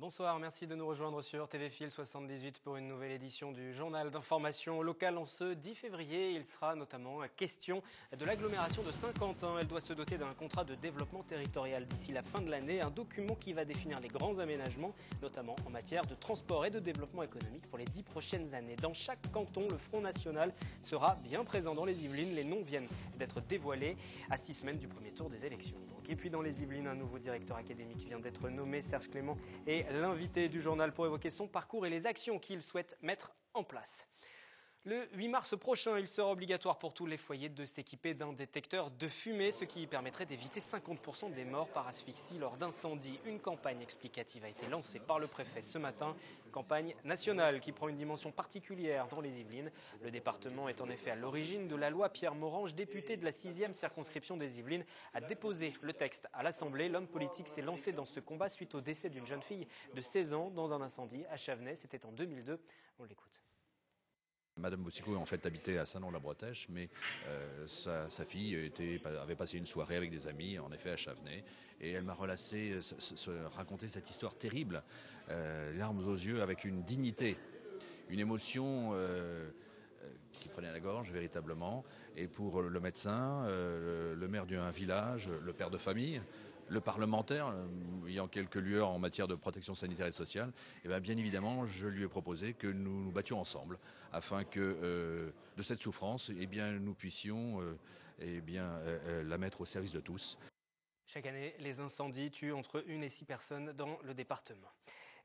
Bonsoir, merci de nous rejoindre sur TV Fil 78 pour une nouvelle édition du journal d'information locale en ce 10 février. Il sera notamment question de l'agglomération de Saint-Quentin. Elle doit se doter d'un contrat de développement territorial d'ici la fin de l'année, un document qui va définir les grands aménagements, notamment en matière de transport et de développement économique pour les 10 prochaines années. Dans chaque canton, le Front National sera bien présent dans les Yvelines. Les noms viennent d'être dévoilés à 6 semaines du premier tour des élections. Et puis dans les Yvelines, un nouveau directeur académique vient d'être nommé. Serge Clément est l'invité du journal pour évoquer son parcours et les actions qu'il souhaite mettre en place. Le 8 mars prochain, il sera obligatoire pour tous les foyers de s'équiper d'un détecteur de fumée, ce qui permettrait d'éviter 50% des morts par asphyxie lors d'incendies. Une campagne explicative a été lancée par le préfet ce matin, campagne nationale qui prend une dimension particulière dans les Yvelines. Le département est en effet à l'origine de la loi. Pierre Morange, député de la 6e circonscription des Yvelines, a déposé le texte à l'Assemblée. L'homme politique s'est lancé dans ce combat suite au décès d'une jeune fille de 16 ans dans un incendie à Chavenay. C'était en 2002. On l'écoute. Madame Boussicot en fait habitait à Saint-Lon-la-Bretèche, mais sa fille avait passé une soirée avec des amis, en effet à Chavenay, et elle m'a raconté cette histoire terrible, larmes aux yeux, avec une dignité, une émotion qui prenait à la gorge véritablement. Et pour le médecin, le maire d'un village, le père de famille, le parlementaire, ayant quelques lueurs en matière de protection sanitaire et sociale, et bien évidemment, je lui ai proposé que nous nous battions ensemble afin que de cette souffrance, nous puissions la mettre au service de tous. Chaque année, les incendies tuent entre 1 et 6 personnes dans le département.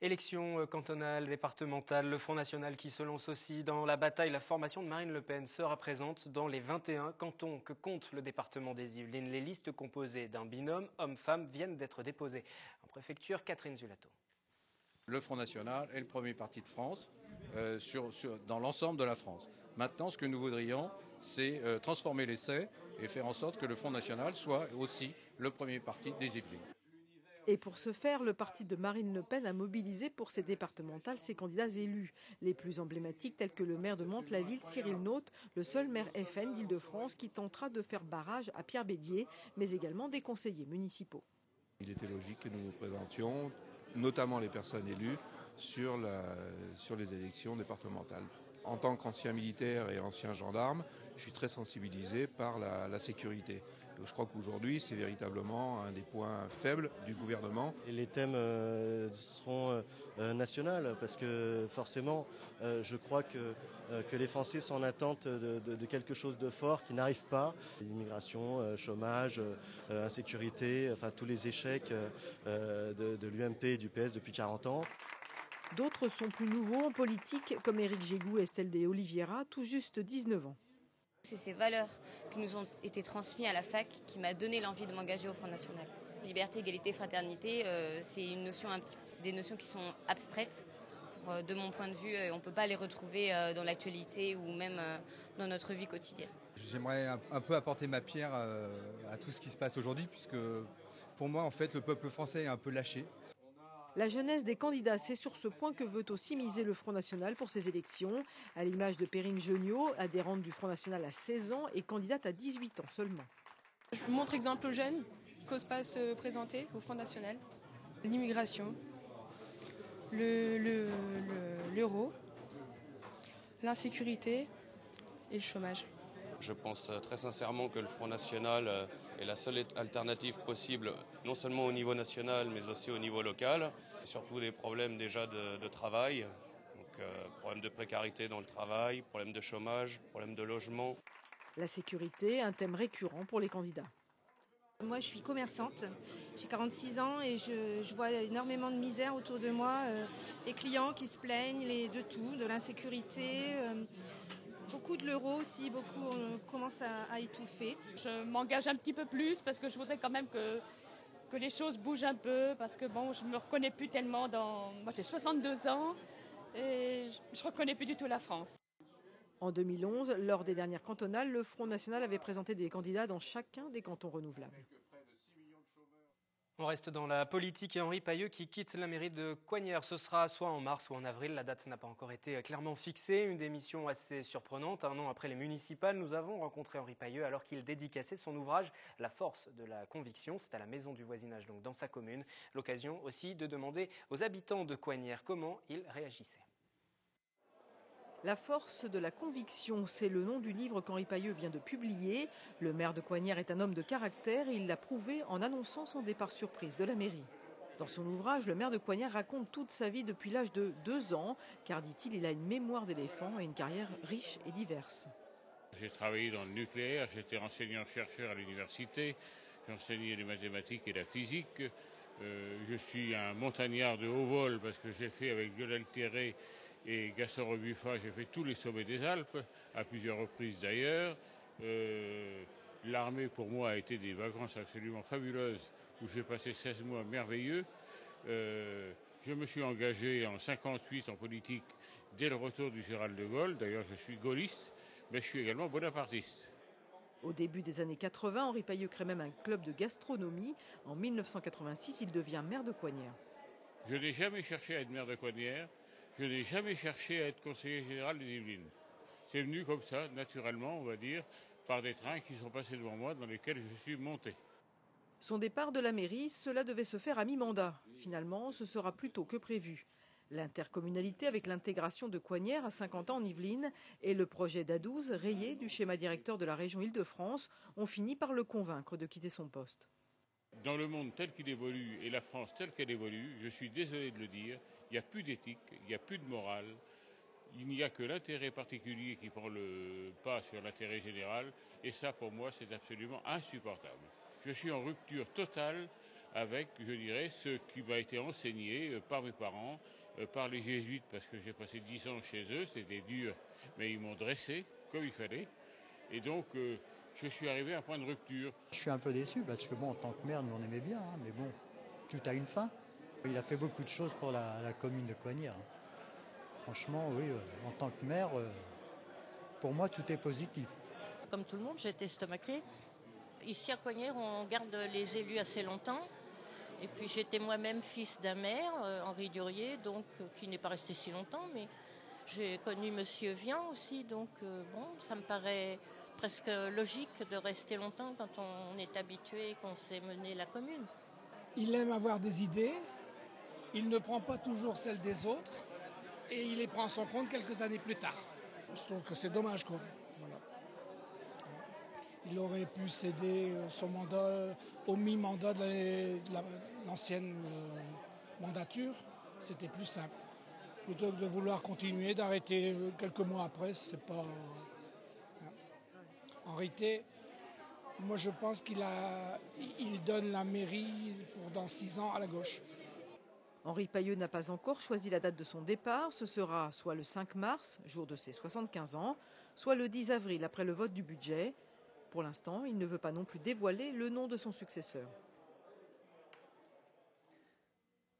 Élections cantonales, départementales, le Front National qui se lance aussi dans la bataille. La formation de Marine Le Pen sera présente dans les 21 cantons que compte le département des Yvelines. Les listes composées d'un binôme homme-femme viennent d'être déposées en préfecture. Catherine Zulato. Le Front National est le premier parti de France dans l'ensemble de la France. Maintenant, ce que nous voudrions, c'est transformer l'essai et faire en sorte que le Front National soit aussi le premier parti des Yvelines. Et pour ce faire, le parti de Marine Le Pen a mobilisé pour ces départementales ses candidats élus. Les plus emblématiques tels que le maire de Mantes-la-Ville, Cyril Naute, le seul maire FN d'Île-de-France qui tentera de faire barrage à Pierre Bédier, mais également des conseillers municipaux. Il était logique que nous nous présentions, notamment les personnes élues, sur les élections départementales. En tant qu'ancien militaire et ancien gendarme, je suis très sensibilisé par la sécurité. Donc je crois qu'aujourd'hui, c'est véritablement un des points faibles du gouvernement. Et les thèmes seront nationaux parce que forcément, je crois que les Français sont en attente de quelque chose de fort qui n'arrive pas. L'immigration, chômage, insécurité, enfin tous les échecs de l'UMP et du PS depuis 40 ans. D'autres sont plus nouveaux en politique, comme Éric Gégou et Estelle de Oliveira, tout juste 19 ans. C'est ces valeurs qui nous ont été transmises à la fac qui m'a donné l'envie de m'engager au Front National. Liberté, égalité, fraternité, c'est des notions qui sont abstraites. De mon point de vue, on ne peut pas les retrouver dans l'actualité ou même dans notre vie quotidienne. J'aimerais un peu apporter ma pierre à tout ce qui se passe aujourd'hui, puisque pour moi, en fait, le peuple français est un peu lâché. La jeunesse des candidats, c'est sur ce point que veut aussi miser le Front National pour ces élections, à l'image de Perrine Geniot, adhérente du Front National à 16 ans et candidate à 18 ans seulement. Je montre exemple aux jeunes qui n'osent pas se présenter au Front National. L'immigration, l'euro, l'insécurité et le chômage. Je pense très sincèrement que le Front National est la seule alternative possible, non seulement au niveau national, mais aussi au niveau local. Et surtout des problèmes déjà de travail, donc problèmes de précarité dans le travail, problèmes de chômage, problèmes de logement. La sécurité, un thème récurrent pour les candidats. Moi, je suis commerçante, j'ai 46 ans et je vois énormément de misère autour de moi. Les clients qui se plaignent de tout, de l'insécurité. Beaucoup de l'euro aussi, beaucoup commencent à étouffer. Je m'engage un petit peu plus parce que je voudrais quand même que les choses bougent un peu parce que bon, je ne me reconnais plus tellement Moi j'ai 62 ans et je ne reconnais plus du tout la France. En 2011, lors des dernières cantonales, le Front National avait présenté des candidats dans chacun des cantons renouvelables. On reste dans la politique et Henri Pailleux qui quitte la mairie de Coignères. Ce sera soit en mars ou en avril. La date n'a pas encore été clairement fixée. Une démission assez surprenante. 1 an après les municipales, nous avons rencontré Henri Pailleux alors qu'il dédicaçait son ouvrage « La force de la conviction ». C'est à la maison du voisinage, donc dans sa commune. L'occasion aussi de demander aux habitants de Coignères comment ils réagissaient. La force de la conviction, c'est le nom du livre qu'Henri Pailleux vient de publier. Le maire de Coignères est un homme de caractère et il l'a prouvé en annonçant son départ surprise de la mairie. Dans son ouvrage, le maire de Coignères raconte toute sa vie depuis l'âge de 2 ans, car, dit-il, il a une mémoire d'éléphant et une carrière riche et diverse. J'ai travaillé dans le nucléaire, j'étais enseignant-chercheur à l'université, j'enseignais les mathématiques et la physique. Je suis un montagnard de haut vol parce que j'ai fait avec Lionel Terré et Gaston Rebuffa, j'ai fait tous les sommets des Alpes, à plusieurs reprises d'ailleurs. L'armée pour moi a été des vacances absolument fabuleuses où j'ai passé 16 mois merveilleux. Je me suis engagé en 1958 en politique dès le retour du général de Gaulle. D'ailleurs je suis gaulliste, mais je suis également bonapartiste. Au début des années 80, Henri Pailleux crée même un club de gastronomie. En 1986, il devient maire de Coignères. Je n'ai jamais cherché à être maire de Coignères. Je n'ai jamais cherché à être conseiller général des Yvelines. C'est venu comme ça, naturellement, on va dire, par des trains qui sont passés devant moi, dans lesquels je suis monté. Son départ de la mairie, cela devait se faire à mi-mandat. Finalement, ce sera plus tôt que prévu. L'intercommunalité avec l'intégration de Coignères à 50 ans en Yvelines et le projet d'A12, rayé du schéma directeur de la région Île-de-France, ont fini par le convaincre de quitter son poste. Dans le monde tel qu'il évolue et la France telle qu'elle évolue, je suis désolé de le dire, il n'y a plus d'éthique, il n'y a plus de morale, il n'y a que l'intérêt particulier qui prend le pas sur l'intérêt général, et ça pour moi c'est absolument insupportable. Je suis en rupture totale avec, je dirais, ce qui m'a été enseigné par mes parents, par les jésuites, parce que j'ai passé 10 ans chez eux, c'était dur, mais ils m'ont dressé comme il fallait, et donc je suis arrivé à un point de rupture. Je suis un peu déçu parce que bon, en tant que maire, nous on aimait bien, mais bon, tout a une fin. Il a fait beaucoup de choses pour la commune de Coignères. Franchement, oui, en tant que maire, pour moi, tout est positif. Comme tout le monde, j'ai été estomaquée. Ici à Coignères, on garde les élus assez longtemps. Et puis j'étais moi-même fils d'un maire, Henri Durier, donc qui n'est pas resté si longtemps, mais j'ai connu Monsieur Vian aussi, donc bon, ça me paraît presque logique de rester longtemps quand on est habitué et qu'on sait mener la commune. Il aime avoir des idées, il ne prend pas toujours celles des autres et il les prend en son compte quelques années plus tard. Je trouve que c'est dommage, quoi. Voilà. Il aurait pu céder son mandat au mi-mandat de l'ancienne mandature, c'était plus simple. Plutôt que de vouloir continuer, d'arrêter quelques mois après, c'est pas... En réalité, moi je pense qu'il donne la mairie pour dans 6 ans à la gauche. Henri Pailleux n'a pas encore choisi la date de son départ. Ce sera soit le 5 mars, jour de ses 75 ans, soit le 10 avril, après le vote du budget. Pour l'instant, il ne veut pas non plus dévoiler le nom de son successeur.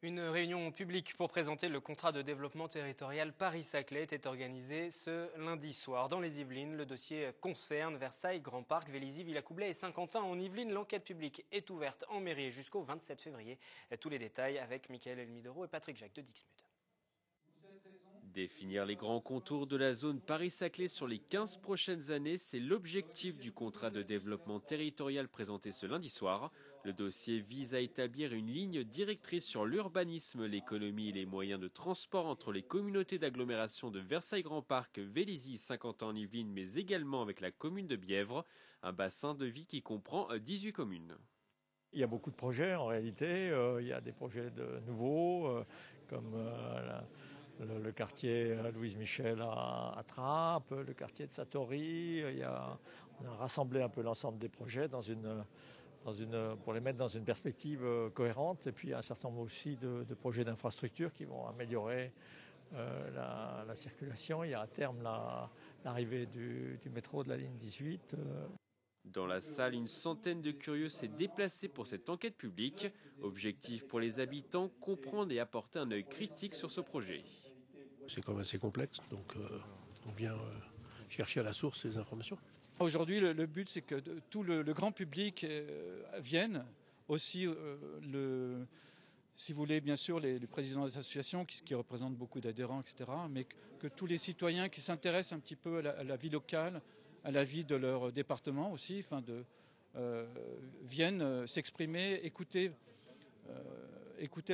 Une réunion publique pour présenter le contrat de développement territorial Paris-Saclay était organisée ce lundi soir. Dans les Yvelines, le dossier concerne Versailles, Grand Parc, Vélizy, Villacoublay et Saint-Quentin. En Yvelines, l'enquête publique est ouverte en mairie jusqu'au 27 février. Tous les détails avec Mickaël Elmidoro et Patrick Jacques de Dixmude. Définir les grands contours de la zone Paris-Saclay sur les 15 prochaines années, c'est l'objectif du contrat de développement territorial présenté ce lundi soir. Le dossier vise à établir une ligne directrice sur l'urbanisme, l'économie et les moyens de transport entre les communautés d'agglomération de Versailles-Grand Parc, Vélizy, Saint-Quentin-en-Yvelines, mais également avec la commune de Bièvre, un bassin de vie qui comprend 18 communes. Il y a beaucoup de projets en réalité, il y a des projets nouveaux comme le quartier Louise Michel à Trappes, le quartier de Satori. On a rassemblé un peu l'ensemble des projets pour les mettre dans une perspective cohérente. Et puis il y a un certain nombre aussi de projets d'infrastructure qui vont améliorer la circulation. Il y a à terme l'arrivée du métro de la ligne 18. Dans la salle, une centaine de curieux s'est déplacée pour cette enquête publique. Objectif pour les habitants, comprendre et apporter un œil critique sur ce projet. C'est quand même assez complexe, donc on vient chercher à la source ces informations. Aujourd'hui, le but, c'est que tout le grand public vienne aussi si vous voulez, bien sûr, les présidents des associations qui représentent beaucoup d'adhérents, etc., mais que tous les citoyens qui s'intéressent un petit peu à la vie locale, à la vie de leur département aussi, viennent s'exprimer, écouter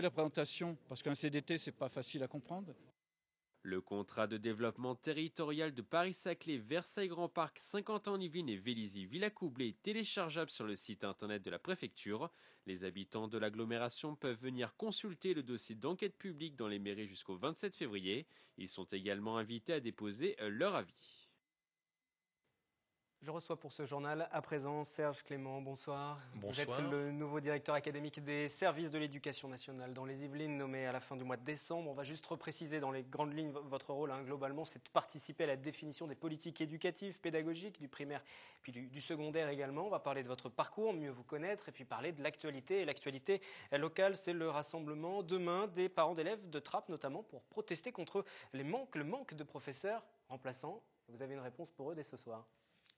la présentation, parce qu'un CDT, c'est pas facile à comprendre. Le contrat de développement territorial de Paris-Saclay, Versailles-Grand Parc, Saint-Quentin-en-Yvelines et Vélizy-Villacoublay est téléchargeable sur le site internet de la préfecture. Les habitants de l'agglomération peuvent venir consulter le dossier d'enquête publique dans les mairies jusqu'au 27 février. Ils sont également invités à déposer leur avis. Je reçois pour ce journal à présent Serge Clément. Bonsoir. Bonsoir. Vous êtes le nouveau directeur académique des services de l'éducation nationale dans les Yvelines, nommé à la fin du mois de décembre. On va juste repréciser dans les grandes lignes votre rôle. Globalement, c'est de participer à la définition des politiques éducatives, pédagogiques, du primaire, puis du secondaire également. On va parler de votre parcours, mieux vous connaître, et puis parler de l'actualité. Et l'actualité locale, c'est le rassemblement demain des parents d'élèves de Trappes, notamment pour protester contre le manque de professeurs remplaçants. Vous avez une réponse pour eux dès ce soir.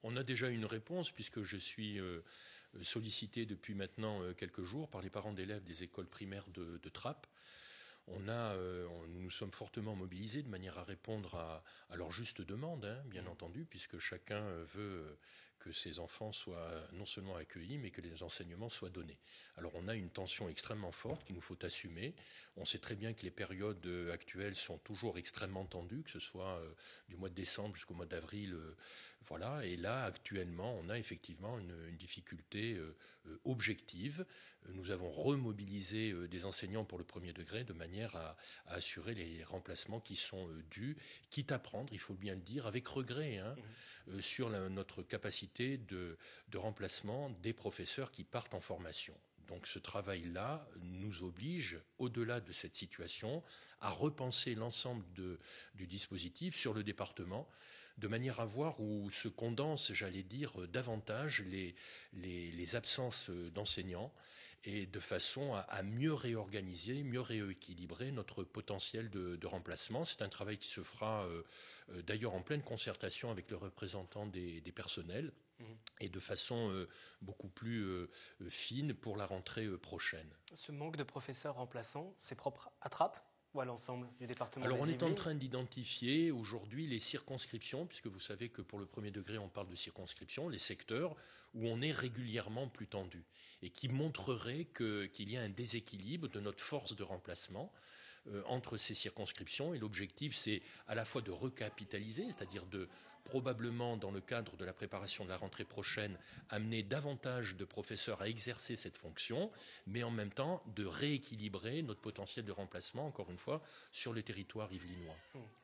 On a déjà une réponse puisque je suis sollicité depuis maintenant quelques jours par les parents d'élèves des écoles primaires de Trappes. Nous sommes fortement mobilisés de manière à répondre à leur juste demande, bien entendu, puisque chacun veut que ses enfants soient non seulement accueillis, mais que les enseignements soient donnés. Alors on a une tension extrêmement forte qu'il nous faut assumer. On sait très bien que les périodes actuelles sont toujours extrêmement tendues, que ce soit du mois de décembre jusqu'au mois d'avril. Voilà. Et là, actuellement, on a effectivement une difficulté objective. Nous avons remobilisé des enseignants pour le premier degré de manière à assurer les remplacements qui sont dus, quitte à prendre, il faut bien le dire, avec regret, sur notre capacité de remplacement des professeurs qui partent en formation. Donc ce travail-là nous oblige, au-delà de cette situation, à repenser l'ensemble du dispositif sur le département, de manière à voir où se condensent, j'allais dire, davantage les absences d'enseignants, et de façon à mieux réorganiser, mieux rééquilibrer notre potentiel de remplacement. C'est un travail qui se fera d'ailleurs en pleine concertation avec le représentant des personnels et de façon beaucoup plus fine pour la rentrée prochaine. Ce manque de professeurs remplaçants, c'est propre à Trappes ou à l'ensemble du département des Alors on est Yvelines? en train d'identifier aujourd'hui les circonscriptions, puisque vous savez que pour le premier degré on parle de circonscriptions, les secteurs où on est régulièrement plus tendu et qui montreraient qu'il y a un déséquilibre de notre force de remplacement entre ces circonscriptions. Et l'objectif, c'est à la fois de recapitaliser, c'est-à-dire de probablement, dans le cadre de la préparation de la rentrée prochaine, amener davantage de professeurs à exercer cette fonction, mais en même temps de rééquilibrer notre potentiel de remplacement, encore une fois, sur le territoire yvelinois.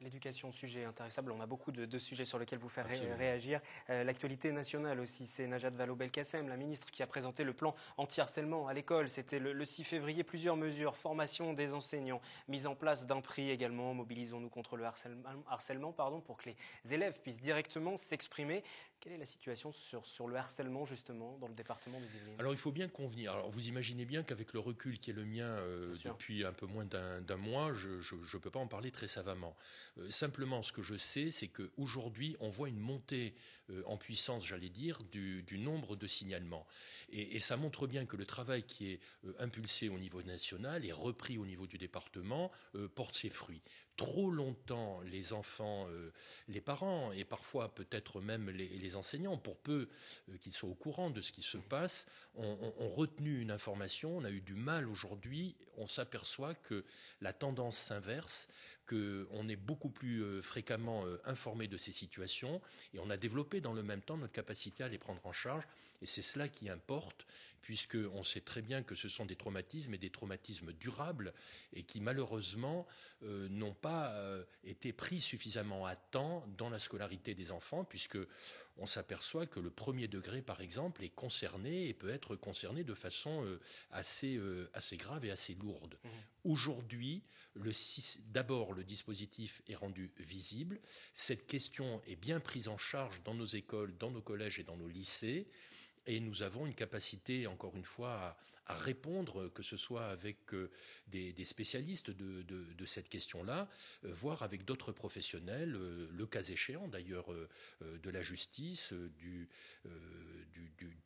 L'éducation, sujet intéressable. On a beaucoup de sujets sur lesquels vous faire Absolument. réagir. L'actualité nationale aussi, c'est Najat Vallaud-Belkacem, la ministre qui a présenté le plan anti-harcèlement à l'école. C'était le 6 février. Plusieurs mesures, formation des enseignants, mise en place d'un prix également, mobilisons-nous contre le harcèlement pour que les élèves puissent directement s'exprimer. Quelle est la situation sur le harcèlement justement dans le département des Yvelines? Alors il faut bien convenir. Alors vous imaginez bien qu'avec le recul qui est le mien depuis un peu moins d'un mois, je ne peux pas en parler très savamment. Simplement, ce que je sais, c'est qu'aujourd'hui, on voit une montée en puissance, j'allais dire, du nombre de signalements. Et ça montre bien que le travail qui est impulsé au niveau national et repris au niveau du département porte ses fruits. Trop longtemps, les enfants, les parents et parfois peut-être même les enseignants, pour peu qu'ils soient au courant de ce qui se passe, ont retenu une information. On a eu du mal aujourd'hui. On s'aperçoit que la tendance s'inverse, qu'on est beaucoup plus fréquemment informé de ces situations et on a développé dans le même temps notre capacité à les prendre en charge. Et c'est cela qui importe, puisqu'on sait très bien que ce sont des traumatismes et des traumatismes durables et qui malheureusement n'ont pas été pris suffisamment à temps dans la scolarité des enfants, puisque on s'aperçoit que le premier degré, par exemple, est concerné et peut être concerné de façon assez grave et assez lourde. Aujourd'hui, d'abord, le dispositif est rendu visible. Cette question est bien prise en charge dans nos écoles, dans nos collèges et dans nos lycées. Et nous avons une capacité, encore une fois, répondre, que ce soit avec des spécialistes de cette question-là, voire avec d'autres professionnels, le cas échéant d'ailleurs de la justice, du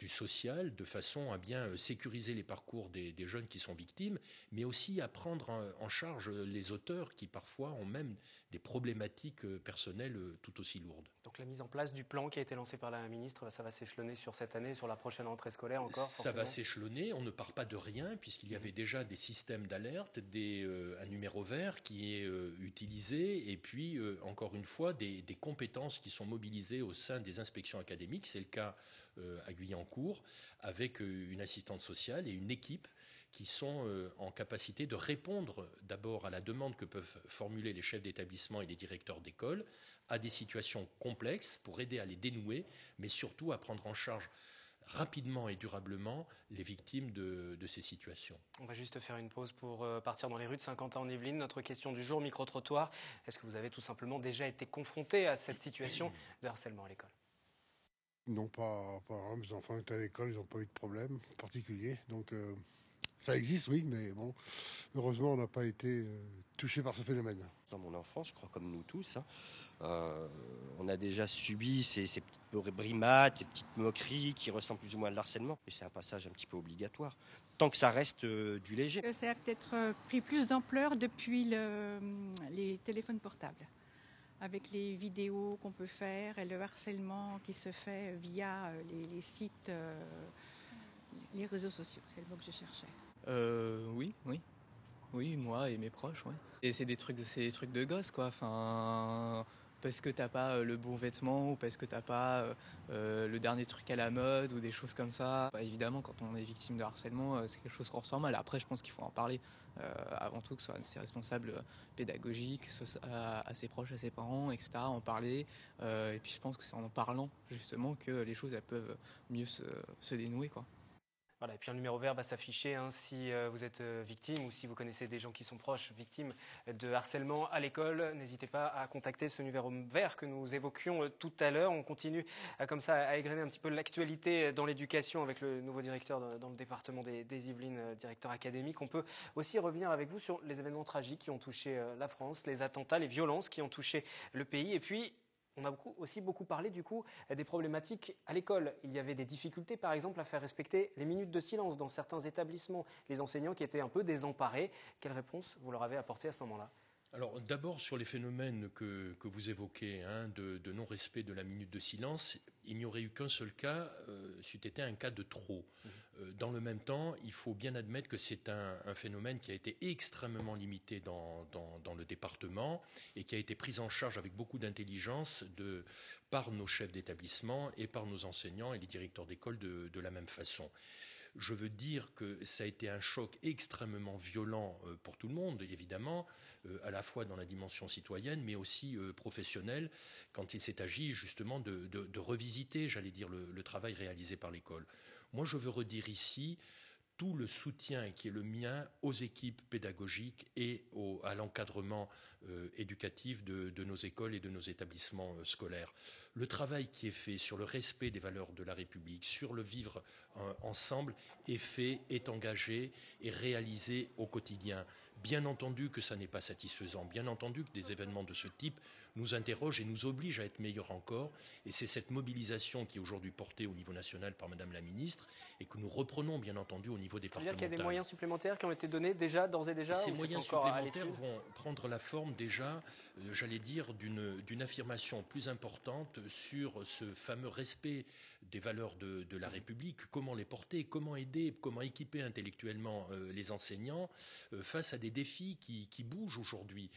social, de façon à bien sécuriser les parcours des jeunes qui sont victimes, mais aussi à prendre en charge les auteurs qui parfois ont même des problématiques personnelles tout aussi lourdes. Donc la mise en place du plan qui a été lancé par la ministre, ça va s'échelonner sur cette année, sur la prochaine rentrée scolaire encore Ça va s'échelonner, on ne part pas de rien puisqu'il y avait déjà des systèmes d'alerte, un numéro vert qui est utilisé et puis encore une fois des compétences qui sont mobilisées au sein des inspections académiques. C'est le cas à Guyancourt avec une assistante sociale et une équipe qui sont en capacité de répondre d'abord à la demande que peuvent formuler les chefs d'établissement et les directeurs d'école à des situations complexes pour aider à les dénouer, mais surtout à prendre en charge rapidement et durablement les victimes de ces situations. On va juste faire une pause pour partir dans les rues de Saint-Quentin-en-Yvelines. Notre question du jour, micro-trottoir. Est-ce que vous avez tout simplement déjà été confronté à cette situation de harcèlement à l'école ? Non, pas vraiment. Mes enfants étaient à l'école, ils n'ont pas eu de problème particulier. Donc ça existe, oui, mais bon, heureusement, on n'a pas été touché par ce phénomène. Dans mon enfance, je crois comme nous tous, on a déjà subi ces petites brimades, ces petites moqueries qui ressemblent plus ou moins à de l'harcèlement. Et c'est un passage un petit peu obligatoire, tant que ça reste du léger. Ça a peut-être pris plus d'ampleur depuis les téléphones portables, avec les vidéos qu'on peut faire et le harcèlement qui se fait via les sites, les réseaux sociaux. C'est le mot que je cherchais. Oui, moi et mes proches, ouais. Et c'est des trucs de gosses, quoi. Enfin, parce que t'as pas le bon vêtement ou parce que t'as pas le dernier truc à la mode ou des choses comme ça. Bah, évidemment, quand on est victime de harcèlement, c'est quelque chose qu'on ressent mal. Après, je pense qu'il faut en parler avant tout, que ce soit ses responsables pédagogiques, à ses proches, à ses parents, etc. En parler. Et puis je pense que c'est en parlant justement que les choses elles peuvent mieux se dénouer, quoi. Voilà, et puis un numéro vert va s'afficher si vous êtes victime ou si vous connaissez des gens qui sont proches victimes de harcèlement à l'école. N'hésitez pas à contacter ce numéro vert que nous évoquions tout à l'heure. On continue comme ça à égrener un petit peu l'actualité dans l'éducation avec le nouveau directeur dans le département des Yvelines, directeur académique. On peut aussi revenir avec vous sur les événements tragiques qui ont touché la France, les attentats, les violences qui ont touché le pays et puis on a aussi beaucoup parlé du coup des problématiques à l'école. Il y avait des difficultés par exemple à faire respecter les minutes de silence dans certains établissements. Les enseignants qui étaient un peu désemparés. Quelle réponse vous leur avez apportée à ce moment-là ? Alors d'abord sur les phénomènes que vous évoquez, de non-respect de la minute de silence, il n'y aurait eu qu'un seul cas, c'eût été un cas de trop. Dans le même temps, il faut bien admettre que c'est un phénomène qui a été extrêmement limité dans le département et qui a été pris en charge avec beaucoup d'intelligence par nos chefs d'établissement et par nos enseignants et les directeurs d'école de la même façon. Je veux dire que ça a été un choc extrêmement violent pour tout le monde, évidemment, à la fois dans la dimension citoyenne, mais aussi professionnelle, quand il s'est agi justement de revisiter, j'allais dire, le travail réalisé par l'école. Moi, je veux redire ici tout le soutien qui est le mien aux équipes pédagogiques et à l'encadrement éducatif de nos écoles et de nos établissements scolaires. Le travail qui est fait sur le respect des valeurs de la République, sur le vivre ensemble, est fait, est engagé et réalisé au quotidien. Bien entendu que ça n'est pas satisfaisant, bien entendu que des événements de ce type nous interrogent et nous obligent à être meilleurs encore. Et c'est cette mobilisation qui est aujourd'hui portée au niveau national par Madame la Ministre et que nous reprenons bien entendu au niveau départemental. C'est-à-dire qu'il y a des moyens supplémentaires qui ont été donnés d'ores et déjà Ces moyens supplémentaires vont prendre la forme déjà, j'allais dire, d'une affirmation plus importante sur ce fameux respect des valeurs de la République, comment les porter, comment aider, comment équiper intellectuellement les enseignants face à des défis qui bougent aujourd'hui.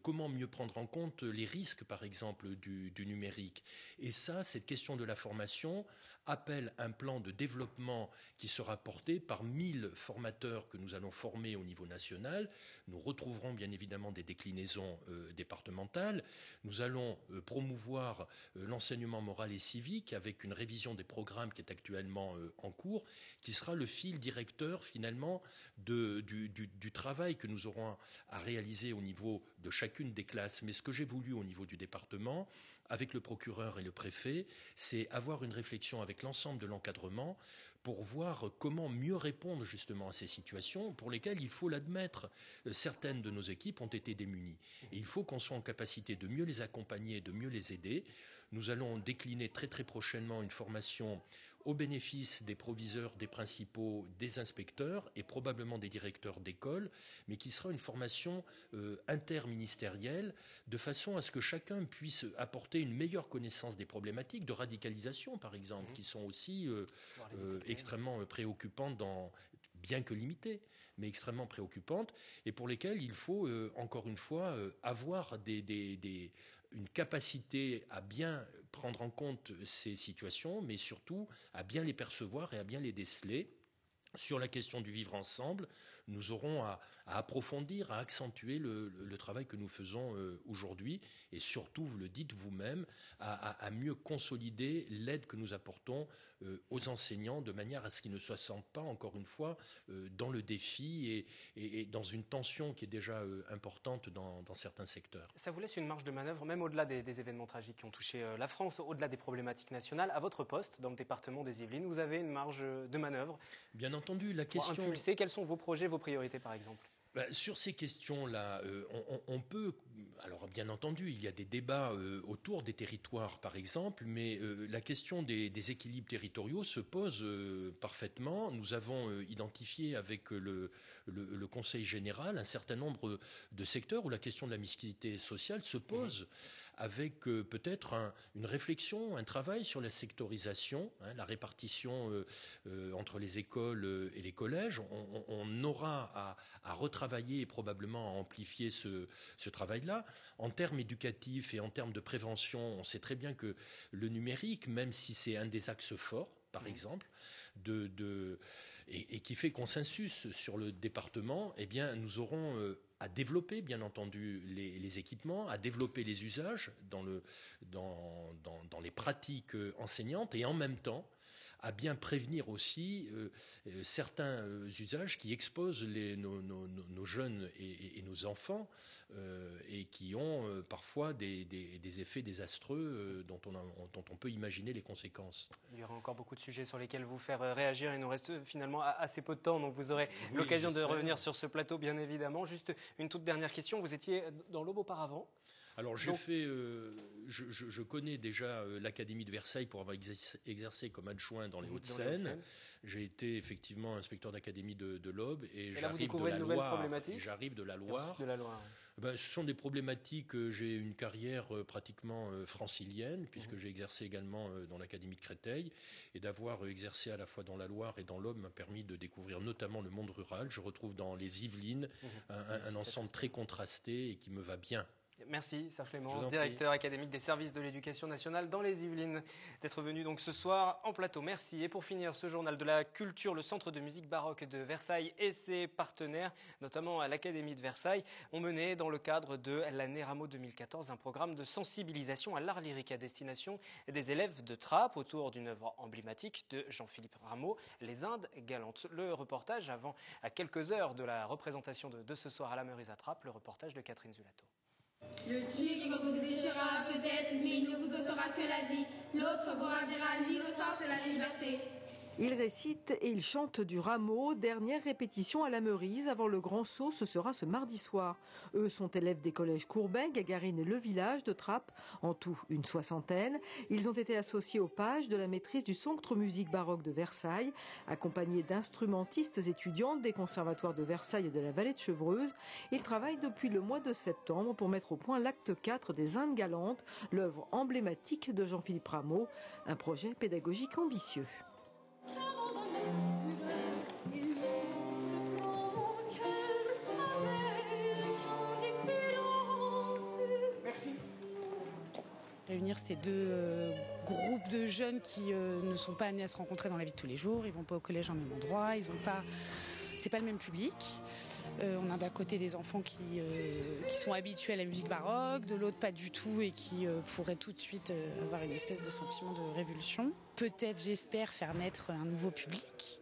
Comment mieux prendre en compte les risques, par exemple, du numérique. Et ça, cette question de la formation appelle un plan de développement qui sera porté par 1000 formateurs que nous allons former au niveau national. Nous retrouverons bien évidemment des déclinaisons départementales. Nous allons promouvoir l'enseignement moral et civique avec une révision des programmes qui est actuellement en cours, qui sera le fil directeur finalement du travail que nous nous aurons à réaliser au niveau de chacune des classes. Mais ce que j'ai voulu au niveau du département, avec le procureur et le préfet, c'est avoir une réflexion avec l'ensemble de l'encadrement pour voir comment mieux répondre justement à ces situations pour lesquelles, il faut l'admettre, certaines de nos équipes ont été démunies. Et il faut qu'on soit en capacité de mieux les accompagner, de mieux les aider. Nous allons décliner très très prochainement une formation au bénéfice des proviseurs, des principaux, des inspecteurs et probablement des directeurs d'école, mais qui sera une formation interministérielle, de façon à ce que chacun puisse apporter une meilleure connaissance des problématiques de radicalisation, par exemple, qui sont aussi extrêmement préoccupantes, bien que limitées, mais extrêmement préoccupantes, et pour lesquelles il faut, encore une fois, avoir une capacité à bien prendre en compte ces situations, mais surtout à bien les percevoir et à bien les déceler. Sur la question du vivre ensemble, nous aurons à approfondir, à accentuer le travail que nous faisons aujourd'hui et surtout, vous le dites vous-même, à mieux consolider l'aide que nous apportons aux enseignants de manière à ce qu'ils ne se sentent pas, encore une fois, dans le défi et dans une tension qui est déjà importante dans certains secteurs. Ça vous laisse une marge de manœuvre, même au-delà des événements tragiques qui ont touché la France, au-delà des problématiques nationales. À votre poste, dans le département des Yvelines, vous avez une marge de manœuvre. Bien entendu, la question... Pour impulser, quels sont vos projets, vos priorités, par exemple ? Sur ces questions-là, on peut... Alors, bien entendu, il y a des débats autour des territoires, par exemple, mais la question des équilibres territoriaux se pose parfaitement. Nous avons identifié avec le Conseil général un certain nombre de secteurs où la question de la mixité sociale se pose. Avec peut-être une réflexion, un travail sur la sectorisation, la répartition entre les écoles et les collèges. On aura à retravailler et probablement à amplifier ce travail-là. En termes éducatifs et en termes de prévention, on sait très bien que le numérique, même si c'est un des axes forts, par exemple, et qui fait consensus sur le département, eh bien, nous aurons à développer, bien entendu, les équipements, à développer les usages dans les pratiques enseignantes et en même temps à bien prévenir aussi certains usages qui exposent nos jeunes et nos enfants et qui ont parfois des effets désastreux dont on peut imaginer les conséquences. Il y aura encore beaucoup de sujets sur lesquels vous faire réagir. Il nous reste finalement assez peu de temps, donc vous aurez l'occasion de revenir sur ce plateau, bien évidemment. Juste une toute dernière question. Vous étiez dans l'Aube auparavant. Alors je connais déjà l'Académie de Versailles pour avoir exercé comme adjoint dans les Hauts-de-Seine. J'ai été effectivement inspecteur d'académie de l'Aube et j'arrive de la Loire. Ce sont des problématiques. J'ai une carrière pratiquement francilienne puisque j'ai exercé également dans l'Académie de Créteil et d'avoir exercé à la fois dans la Loire et dans l'Aube m'a permis de découvrir notamment le monde rural. Je retrouve dans les Yvelines un ensemble très contrasté et qui me va bien. Merci Serge Clément, directeur académique des services de l'éducation nationale dans les Yvelines, d'être venu donc ce soir en plateau. Merci. Et pour finir ce journal de la culture, le Centre de musique baroque de Versailles et ses partenaires, notamment à l'Académie de Versailles, ont mené dans le cadre de l'année Rameau 2014 un programme de sensibilisation à l'art lyrique à destination des élèves de Trappes autour d'une œuvre emblématique de Jean-Philippe Rameau, Les Indes galantes. Le reportage à quelques heures de la représentation de ce soir à la Meurice à Trappes, le reportage de Catherine Zulato. Le tigre vous déchirera peut-être, mais il ne vous ôtera que la vie. L'autre vous ravira l'innocence et la liberté. Il récite et il chante du Rameau. Dernière répétition à la Meurice avant le grand saut, ce sera ce mardi soir. Eux sont élèves des collèges Courbet, Gagarine et Le Village de Trappes, en tout une 60aine. Ils ont été associés aux pages de la maîtrise du Centre musique baroque de Versailles, accompagnés d'instrumentistes étudiantes des conservatoires de Versailles et de la Vallée de Chevreuse. Ils travaillent depuis le mois de septembre pour mettre au point l'acte 4 des Indes galantes, l'œuvre emblématique de Jean-Philippe Rameau, un projet pédagogique ambitieux. Réunir ces deux groupes de jeunes qui ne sont pas amenés à se rencontrer dans la vie de tous les jours, ils vont pas au collège en même endroit, c'est pas le même public. On a d'un côté des enfants qui sont habitués à la musique baroque, de l'autre pas du tout et qui pourraient tout de suite avoir une espèce de sentiment de révulsion. Peut-être, j'espère, faire naître un nouveau public.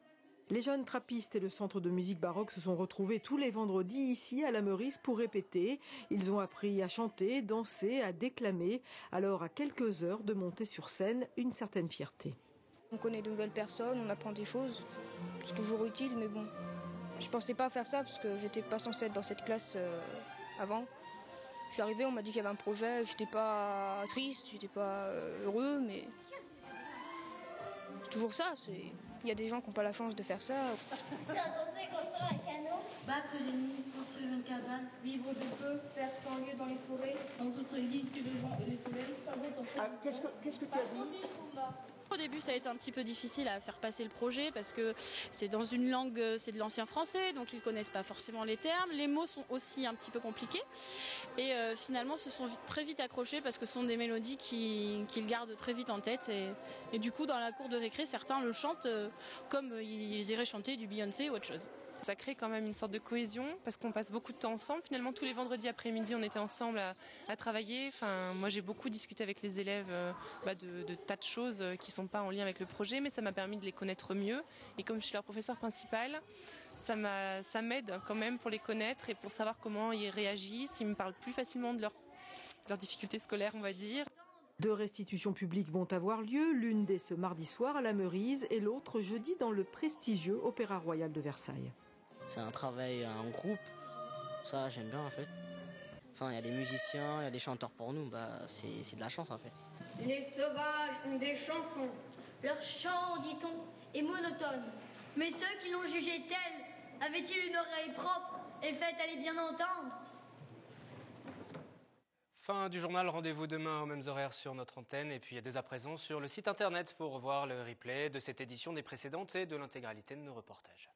Les jeunes trappistes et le centre de musique baroque se sont retrouvés tous les vendredis ici à la Meurice pour répéter. Ils ont appris à chanter, danser, à déclamer. Alors à quelques heures de monter sur scène, une certaine fierté. On connaît de nouvelles personnes, on apprend des choses. C'est toujours utile, mais bon. Je pensais pas faire ça parce que j'étais pas censée être dans cette classe avant. Je suis arrivé, on m'a dit qu'il y avait un projet, j'étais pas triste, j'étais pas heureux, mais c'est toujours ça. Il y a des gens qui n'ont pas la chance de faire ça. Danser, construire un canot. Battre l'ennemi, construire une cabane. Vivre de peu, faire 100 lieues dans les forêts. Sans autre guide que le vent et le soleil. Sans autre Qu'est-ce que tu as dit ? Au début, ça a été un petit peu difficile à faire passer le projet parce que c'est dans une langue, c'est de l'ancien français, donc ils ne connaissent pas forcément les termes. Les mots sont aussi un petit peu compliqués et finalement se sont très vite accrochés parce que ce sont des mélodies qu'ils gardent très vite en tête et du coup dans la cour de récré, certains le chantent comme ils iraient chanter du Beyoncé ou autre chose. Ça crée quand même une sorte de cohésion parce qu'on passe beaucoup de temps ensemble. Finalement, tous les vendredis après-midi, on était ensemble à travailler. Enfin, moi, j'ai beaucoup discuté avec les élèves de tas de choses qui ne sont pas en lien avec le projet, mais ça m'a permis de les connaître mieux. Et comme je suis leur professeur principal, ça m'aide quand même pour les connaître et pour savoir comment ils réagissent. Ils me parlent plus facilement de leurs difficultés scolaires, on va dire. 2 restitutions publiques vont avoir lieu, l'une dès ce mardi soir à la Meurice et l'autre jeudi dans le prestigieux Opéra Royal de Versailles. C'est un travail en groupe, ça j'aime bien en fait. Enfin, il y a des musiciens, il y a des chanteurs pour nous, c'est de la chance en fait. Les sauvages ont des chansons. Leur chant, dit-on, est monotone. Mais ceux qui l'ont jugé tel, avaient-ils une oreille propre et faite à les bien entendre ? Fin du journal, rendez-vous demain aux mêmes horaires sur notre antenne et puis dès à présent sur le site internet pour revoir le replay de cette édition, des précédentes et de l'intégralité de nos reportages.